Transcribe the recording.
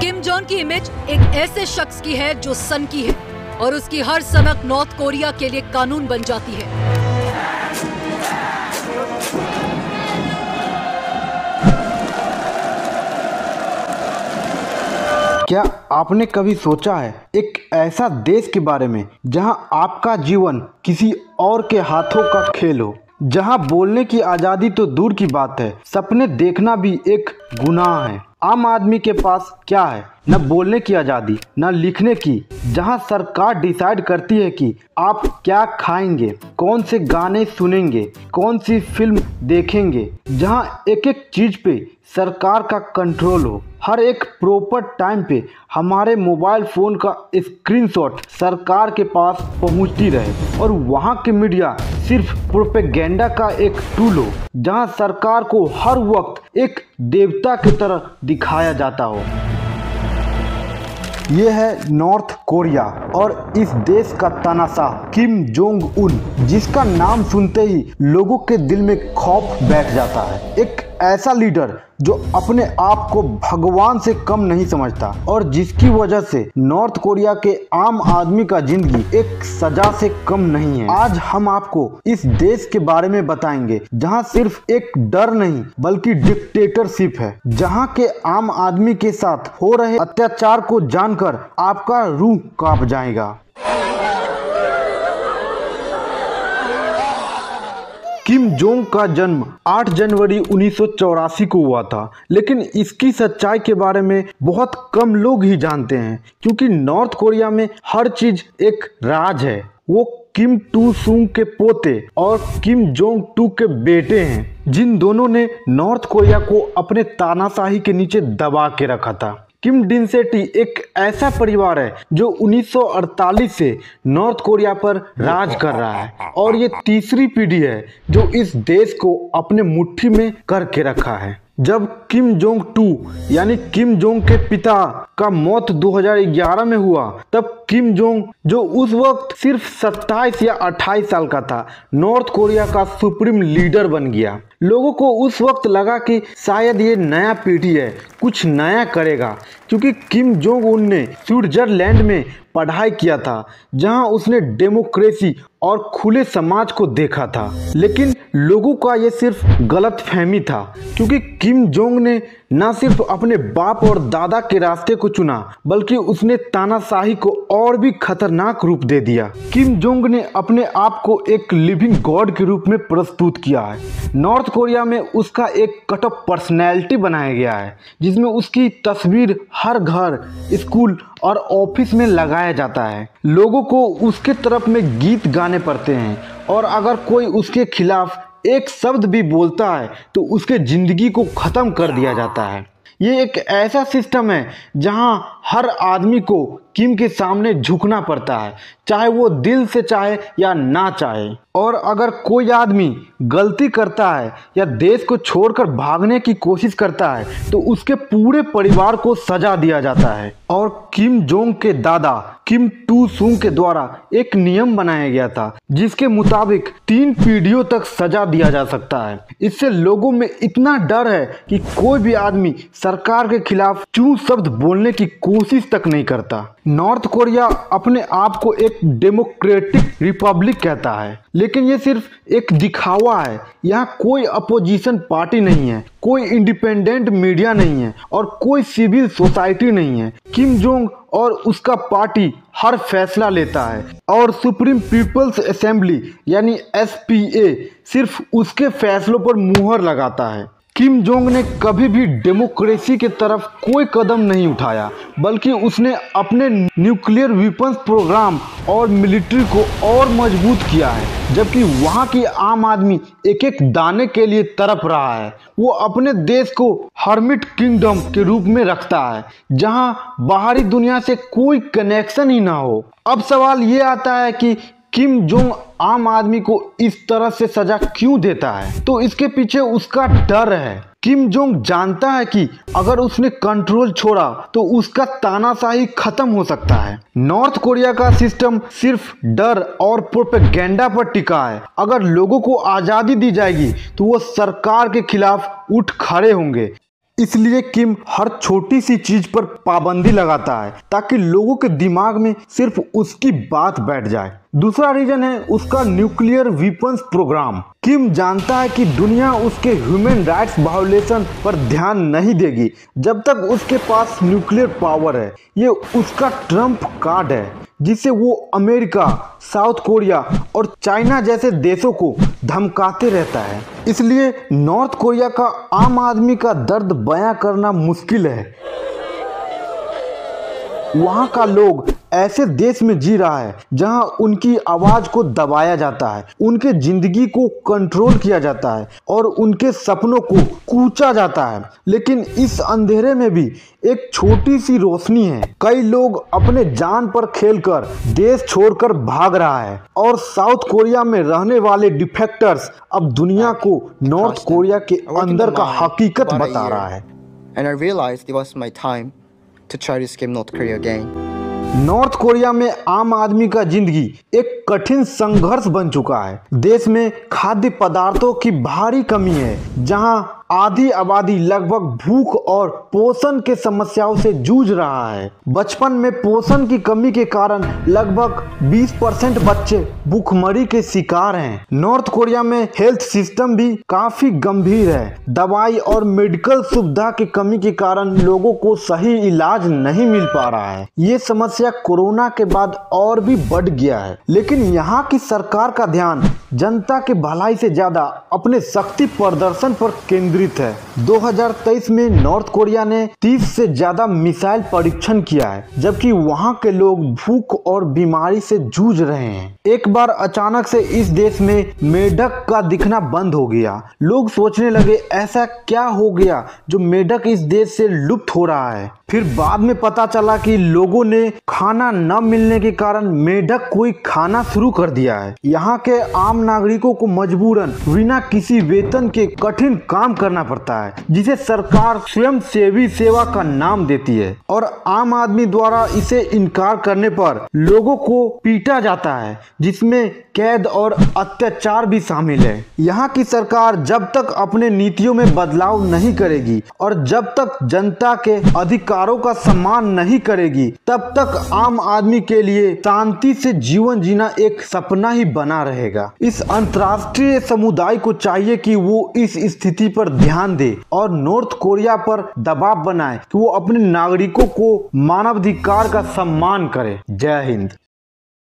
Kim Jong की image एक ऐसे शख्स की है जो सन की है और उसकी हर सनक नॉर्थ कोरिया के लिए कानून बन जाती है। क्या आपने कभी सोचा है एक ऐसा देश के बारे में जहां आपका जीवन किसी और के हाथों का खेल हो, जहां बोलने की आज़ादी तो दूर की बात है, सपने देखना भी एक गुनाह है। आम आदमी के पास क्या है? न बोलने की आज़ादी, न लिखने की, जहां सरकार डिसाइड करती है कि आप क्या खाएंगे, कौन से गाने सुनेंगे, कौन सी फिल्म देखेंगे, जहां एक एक चीज़ पे सरकार का कंट्रोल हो। हर एक प्रॉपर टाइम पे हमारे मोबाइल फ़ोन का स्क्रीनशॉट सरकार के पास पहुंचती रहे और वहां के मीडिया सिर्फ प्रोपेगेंडा का एक टूल हो, जहां सरकार को हर वक्त एक देवता की तरह दिखाया जाता हो। ये है नॉर्थ कोरिया और इस देश का तानाशाह किम जोंग उन, जिसका नाम सुनते ही लोगों के दिल में खौफ बैठ जाता है। एक ऐसा लीडर जो अपने आप को भगवान से कम नहीं समझता और जिसकी वजह से नॉर्थ कोरिया के आम आदमी का जिंदगी एक सजा से कम नहीं है। आज हम आपको इस देश के बारे में बताएंगे जहां सिर्फ एक डर नहीं बल्कि डिक्टेटरशिप है, जहां के आम आदमी के साथ हो रहे अत्याचार को जानकर आपका रूह कांप जाएगा। किम जोंग का जन्म 8 जनवरी 1984 को हुआ था, लेकिन इसकी सच्चाई के बारे में बहुत कम लोग ही जानते हैं, क्योंकि नॉर्थ कोरिया में हर चीज एक राज है। वो किम टू सूंग के पोते और किम जोंग टू के बेटे हैं, जिन दोनों ने नॉर्थ कोरिया को अपने तानाशाही के नीचे दबा के रखा था। किम डिनसेटी एक ऐसा परिवार है जो 1948 से नॉर्थ कोरिया पर राज कर रहा है और ये तीसरी पीढ़ी है जो इस देश को अपने मुट्ठी में करके रखा है। जब किम जोंग टू यानी किम जोंग के पिता का मौत 2011 में हुआ, तब किम जोंग, जो उस वक्त सिर्फ 27 या 28 साल का था, नॉर्थ कोरिया का सुप्रीम लीडर बन गया। लोगों को उस वक्त लगा कि शायद ये नया पीढ़ी है, कुछ नया करेगा, क्योंकि किम जोंग उन ने स्विट्जरलैंड में पढ़ाई किया था, जहां उसने डेमोक्रेसी और खुले समाज को देखा था। लेकिन लोगों का ये सिर्फ गलत फहमी था, क्योंकि किम जोंग ने न सिर्फ अपने बाप और दादा के रास्ते को चुना, बल्कि उसने तानाशाही को और भी खतरनाक रूप दे दिया। किम जोंग ने अपने आप को एक लिविंग गॉड के रूप में प्रस्तुत किया है। नॉर्थ कोरिया में उसका एक कट ऑफ पर्सनैलिटी बनाया गया है, जिसमें उसकी तस्वीर हर घर, स्कूल और ऑफिस में लगाया जाता है। लोगों को उसके तरफ में गीत गाने पड़ते हैं और अगर कोई उसके खिलाफ एक शब्द भी बोलता है तो उसके जिंदगी को ख़त्म कर दिया जाता है। ये एक ऐसा सिस्टम है जहां हर आदमी को किम के सामने झुकना पड़ता है, चाहे वो दिल से चाहे या ना चाहे। और अगर कोई आदमी गलती करता है या देश को छोड़कर भागने की कोशिश करता है तो उसके पूरे परिवार को सजा दिया जाता है। और किम जोंग के दादा किम टू सूंग के द्वारा एक नियम बनाया गया था, जिसके मुताबिक 3 पीढ़ियों तक सजा दिया जा सकता है। इससे लोगों में इतना डर है कि कोई भी आदमी सरकार के खिलाफ चू शब्द बोलने की कोशिश तक नहीं करता। नॉर्थ कोरिया अपने आप को एक डेमोक्रेटिक रिपब्लिक कहता है, लेकिन ये सिर्फ एक दिखावा है। यहाँ कोई अपोजिशन पार्टी नहीं है, कोई इंडिपेंडेंट मीडिया नहीं है और कोई सिविल सोसाइटी नहीं है। किम जोंग और उसका पार्टी हर फैसला लेता है और सुप्रीम पीपल्स असेंबली यानी SPA सिर्फ उसके फैसलों पर मुहर लगाता है। किम जोंग ने कभी भी डेमोक्रेसी की तरफ कोई कदम नहीं उठाया, बल्कि उसने अपने न्यूक्लियर वेपन्स प्रोग्राम और मिलिट्री को और मजबूत किया है, जबकि वहाँ की आम आदमी एक एक दाने के लिए तड़प रहा है। वो अपने देश को हर्मिट किंगडम के रूप में रखता है, जहाँ बाहरी दुनिया से कोई कनेक्शन ही ना हो। अब सवाल ये आता है कि किम जोंग आम आदमी को इस तरह से सजा क्यों देता है? तो इसके पीछे उसका डर है। किम जोंग जानता है कि अगर उसने कंट्रोल छोड़ा तो उसका तानाशाही खत्म हो सकता है। नॉर्थ कोरिया का सिस्टम सिर्फ डर और प्रोपेगेंडा पर टिका है। अगर लोगों को आज़ादी दी जाएगी तो वो सरकार के खिलाफ उठ खड़े होंगे। इसलिए किम हर छोटी सी चीज पर पाबंदी लगाता है ताकि लोगों के दिमाग में सिर्फ उसकी बात बैठ जाए। दूसरा रीजन है उसका न्यूक्लियर वेपन्स प्रोग्राम। किम जानता है कि दुनिया उसके ह्यूमन राइट्स वायोलेशन पर ध्यान नहीं देगी जब तक उसके पास न्यूक्लियर पावर है। ये उसका ट्रम्प कार्ड है जिसे वो अमेरिका, साउथ कोरिया और चाइना जैसे देशों को धमकाते रहता है। इसलिए नॉर्थ कोरिया का आम आदमी का दर्द बयां करना मुश्किल है। वहाँ का लोग ऐसे देश में जी रहा है जहां उनकी आवाज को दबाया जाता है, उनके जिंदगी को कंट्रोल किया जाता है और उनके सपनों को कूचा जाता है। लेकिन इस अंधेरे में भी एक छोटी सी रोशनी है। कई लोग अपने जान पर खेलकर देश छोड़कर भाग रहा है और साउथ कोरिया में रहने वाले डिफेक्टर्स अब दुनिया को नॉर्थ कोरिया के अंदर का हकीकत बता रहा है। And I realized it was my time to try to escape North Korea again. North Korea में आम आदमी का जिंदगी एक कठिन संघर्ष बन चुका है। देश में खाद्य पदार्थों की भारी कमी है, जहां आधी आबादी लगभग भूख और पोषण के समस्याओं से जूझ रहा है। बचपन में पोषण की कमी के कारण लगभग 20% बच्चे भूखमरी के शिकार हैं। नॉर्थ कोरिया में हेल्थ सिस्टम भी काफी गंभीर है। दवाई और मेडिकल सुविधा की कमी के कारण लोगों को सही इलाज नहीं मिल पा रहा है। ये समस्या कोरोना के बाद और भी बढ़ गया है। लेकिन यहाँ की सरकार का ध्यान जनता के भलाई से ज्यादा अपने शक्ति प्रदर्शन पर केंद्रित है। 2023 में नॉर्थ कोरिया ने 30 से ज्यादा मिसाइल परीक्षण किया है, जबकि वहां के लोग भूख और बीमारी से जूझ रहे हैं। एक बार अचानक से इस देश में मेढक का दिखना बंद हो गया। लोग सोचने लगे ऐसा क्या हो गया जो मेढक इस देश से लुप्त हो रहा है। फिर बाद में पता चला कि लोगों ने खाना न मिलने के कारण मेढक को खाना शुरू कर दिया है। यहाँ के आम नागरिकों को मजबूरन बिना किसी वेतन के कठिन काम करना पड़ता है, जिसे सरकार स्वयं सेवी सेवा का नाम देती है और आम आदमी द्वारा इसे इनकार करने पर लोगों को पीटा जाता है, जिसमें कैद और अत्याचार भी शामिल है। यहाँ की सरकार जब तक अपने नीतियों में बदलाव नहीं करेगी और जब तक जनता के अधिकारों का सम्मान नहीं करेगी, तब तक आम आदमी के लिए शांति से जीवन जीना एक सपना ही बना रहेगा। इस अंतर्राष्ट्रीय समुदाय को चाहिए कि वो इस स्थिति पर ध्यान दे और नॉर्थ कोरिया पर दबाव बनाए कि वो अपने नागरिकों को मानवाधिकार का सम्मान करे। जय हिंद।